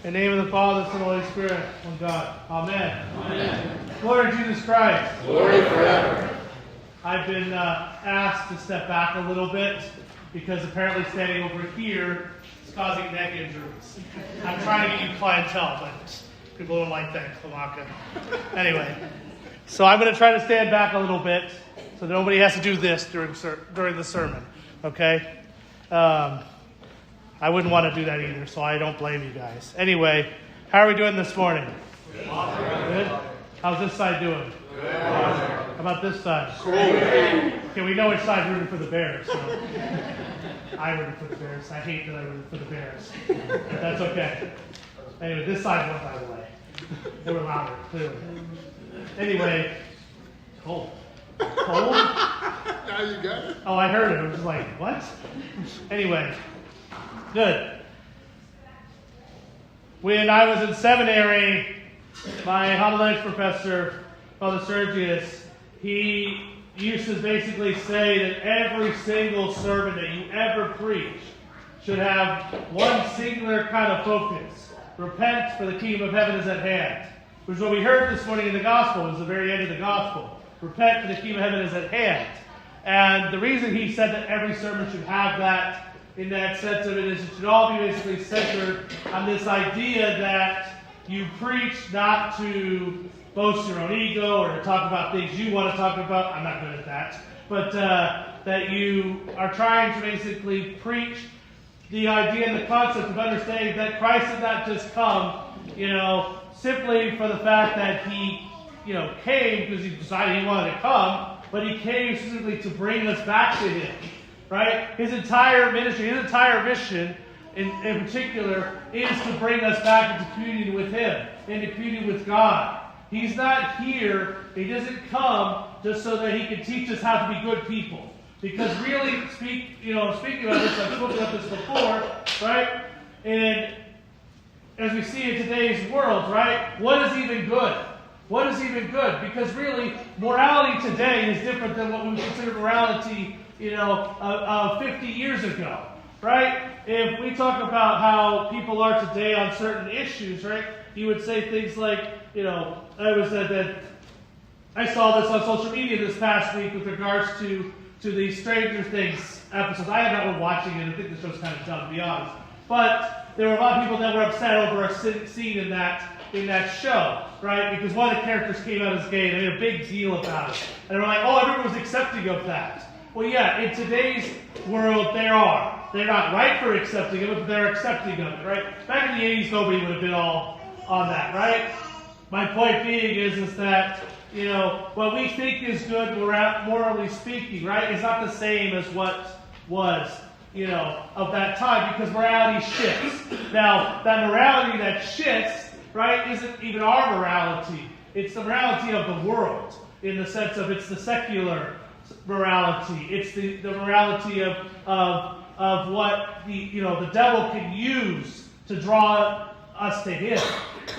In the name of the Father, Son, and Holy Spirit, one God. Amen. Amen. Glory to Jesus Christ. Glory forever. I've been asked to step back a little bit because apparently standing over here is causing neck injuries. I'm trying to get you clientele, but people don't like that, Kalaka. Anyway, so I'm going to try to stand back a little bit so that nobody has to do this during the sermon, okay? I wouldn't want to do that either, so I don't blame you guys. Anyway, how are we doing this morning? Good? How's this side doing? Good. How about this side? Cool. Okay, we know which side rooted for the Bears, so I rooted for the Bears. I hate that I rooted for the Bears, but that's okay. Anyway, this side went by the way. They were louder, clearly. Anyway, cold. Cold? Now you got it. Oh, I heard it. I was just like, what? Anyway, good. When I was in seminary, my homiletics professor, Father Sergius, he used to basically say that every single sermon that you ever preach should have one singular kind of focus. Repent, for the kingdom of heaven is at hand. Which is what we heard this morning in the gospel. It was the very end of the gospel. Repent, for the kingdom of heaven is at hand. And the reason he said that every sermon should have that, in that sense of it, is it should all be basically centered on this idea that you preach not to boast your own ego or to talk about things you want to talk about. I'm not good at that. But that you are trying to basically preach the idea and the concept of understanding that Christ did not just come, simply for the fact that he, came because he decided he wanted to come, but he came specifically to bring us back to him, right? His entire ministry, his entire mission in particular is to bring us back into communion with him, into communion with God. He's not here, he doesn't come just so that he can teach us how to be good people. Because really, speaking about this, I've spoken about this before, right? And as we see in today's world, right? What is even good? What is even good? Because really, morality today is different than what we consider morality, 50 years ago, right? If we talk about how people are today on certain issues, right? You would say things like, I saw this on social media this past week with regards to the Stranger Things episodes. I have not been watching it. I think the show's kind of dumb, to be honest. But there were a lot of people that were upset over a scene in that show, right? Because one of the characters came out as gay, and they made a big deal about it. And they were like, oh, everyone was accepting of that. Well, yeah, in today's world, they are. They're not right for accepting of it, but they're accepting of it, right? Back in the 80s, nobody would have been all on that, right? My point being is that, what we think is good, morally speaking, right, is not the same as what was, of that time, because morality shifts. Now, that morality that shifts, right, isn't even our morality. It's the morality of the world, in the sense of it's the secular morality. It's the morality of what the devil can use to draw us to him,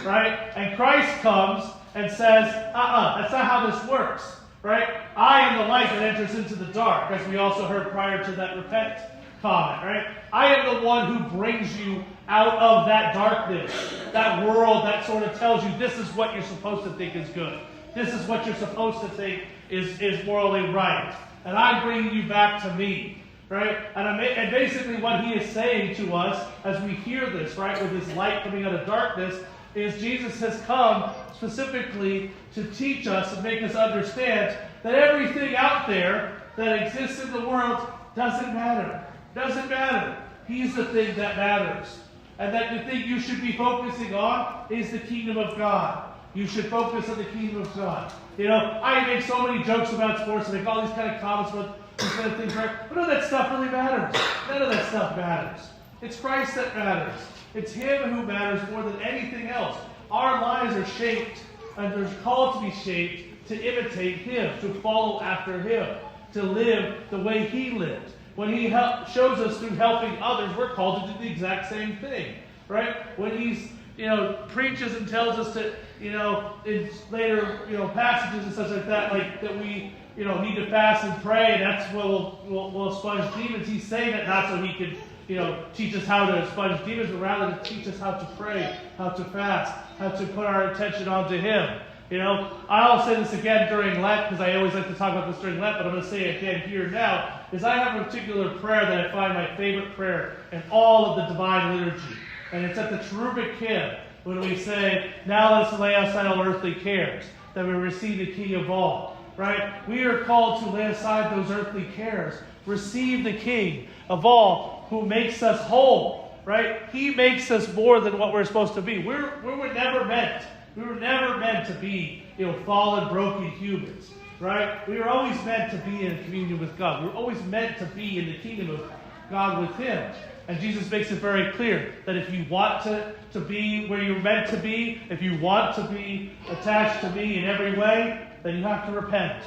right? And Christ comes and says, that's not how this works, right? I am the light that enters into the dark, as we also heard prior to that repent comment, right? I am the one who brings you out of that darkness, that world that sort of tells you this is what you're supposed to think is good. This is what you're supposed to think is morally right. And I'm bringing you back to me, right? And basically what he is saying to us as we hear this, right, with this light coming out of darkness, is Jesus has come specifically to teach us and make us understand that everything out there that exists in the world doesn't matter. Doesn't matter. He's the thing that matters. And that the thing you should be focusing on is the kingdom of God. You should focus on the kingdom of God. I make so many jokes about sports and make all these kind of comments about these kind of things, right? But none of that stuff really matters. None of that stuff matters. It's Christ that matters. It's him who matters more than anything else. Our lives are shaped, and they're called to be shaped to imitate him, to follow after him, to live the way he lived. When he shows us through helping others, we're called to do the exact same thing, right? When he's, preaches and tells us to, in later, passages and such like that we, need to fast and pray, and that's what we'll sponge demons. He's saying that not so he can teach us how to expunge demons, but rather to teach us how to pray, how to fast, how to put our attention onto Him. I'll say this again during Lent, because I always like to talk about this during Lent, but I'm going to say it again here now, is I have a particular prayer that I find my favorite prayer in all of the Divine Liturgy. And it's at the cherubic hymn, when we say, now let us lay aside all earthly cares, that we receive the King of all. Right? We are called to lay aside those earthly cares, receive the King of all, who makes us whole. Right? He makes us more than what we're supposed to be. We were never meant to be, fallen, broken humans. Right? We were always meant to be in communion with God. We were always meant to be in the kingdom of God with Him. And Jesus makes it very clear that if you want to be where you're meant to be, if you want to be attached to me in every way, then you have to repent.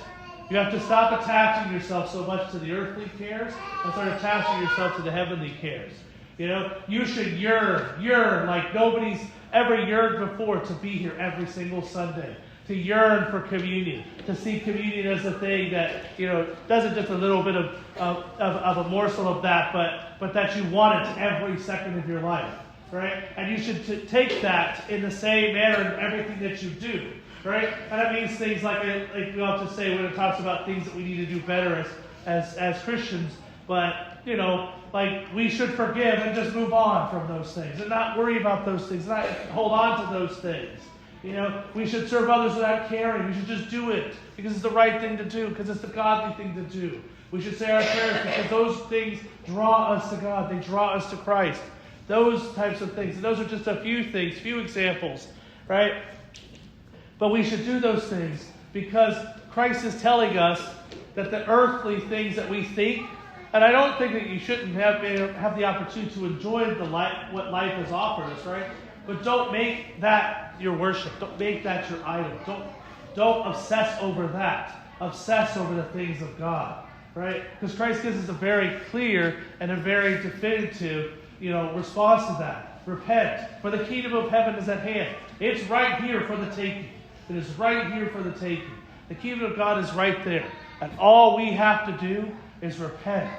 You have to stop attaching yourself so much to the earthly cares and start attaching yourself to the heavenly cares. You should yearn like nobody's ever yearned before to be here every single Sunday. To yearn for communion, to see communion as a thing that, doesn't just a little bit of a morsel of that, but that you want it every second of your life, right? And you should take that in the same manner in everything that you do, right? And that means things like we often say when it talks about things that we need to do better as Christians, but, we should forgive and just move on from those things and not worry about those things, not hold on to those things. We should serve others without caring. We should just do it because it's the right thing to do, because it's the godly thing to do. We should say our prayers because those things draw us to God. They draw us to Christ. Those types of things. And those are just a few things, few examples, right? But we should do those things because Christ is telling us that the earthly things that we think, and I don't think that you shouldn't have the opportunity to enjoy what life has offered us, right? But don't make that your worship. Don't make that your idol. Don't obsess over that. Obsess over the things of God, right? Because Christ gives us a very clear and a very definitive, response to that. Repent, for the kingdom of heaven is at hand. It's right here for the taking. It is right here for the taking. The kingdom of God is right there. And all we have to do is repent.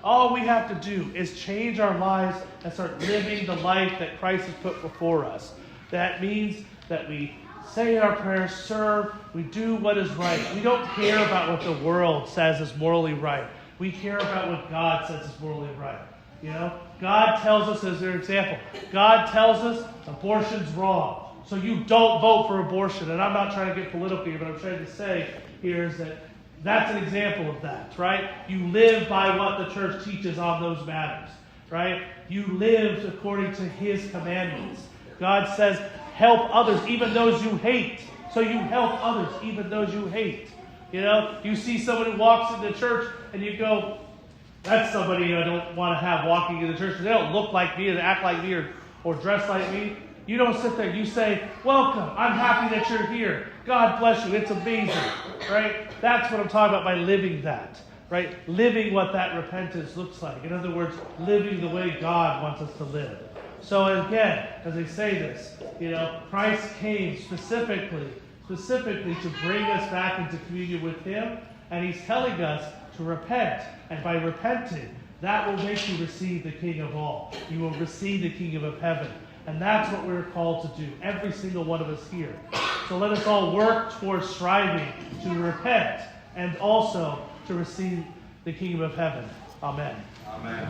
All we have to do is change our lives and start living the life that Christ has put before us. That means that we say our prayers, serve, we do what is right. We don't care about what the world says is morally right. We care about what God says is morally right. God tells us, as an example, God tells us abortion's wrong. So you don't vote for abortion. And I'm not trying to get political here, but I'm trying to say here is that that's an example of that, right? You live by what the church teaches on those matters, right? You live according to His commandments. God says, help others, even those you hate. So you help others, even those you hate. You see someone who walks into church and you go, that's somebody I don't want to have walking into church. They don't look like me or act like me or dress like me. You don't sit there. You say, welcome. I'm happy that you're here. God bless you. It's amazing, right? That's what I'm talking about by living that, right? Living what that repentance looks like. In other words, living the way God wants us to live. So again, as I say this, Christ came specifically to bring us back into communion with Him, and He's telling us to repent. And by repenting, that will make you receive the King of all. You will receive the Kingdom of heaven. And that's what we're called to do, every single one of us here. So let us all work towards striving to repent and also to receive the kingdom of heaven. Amen. Amen.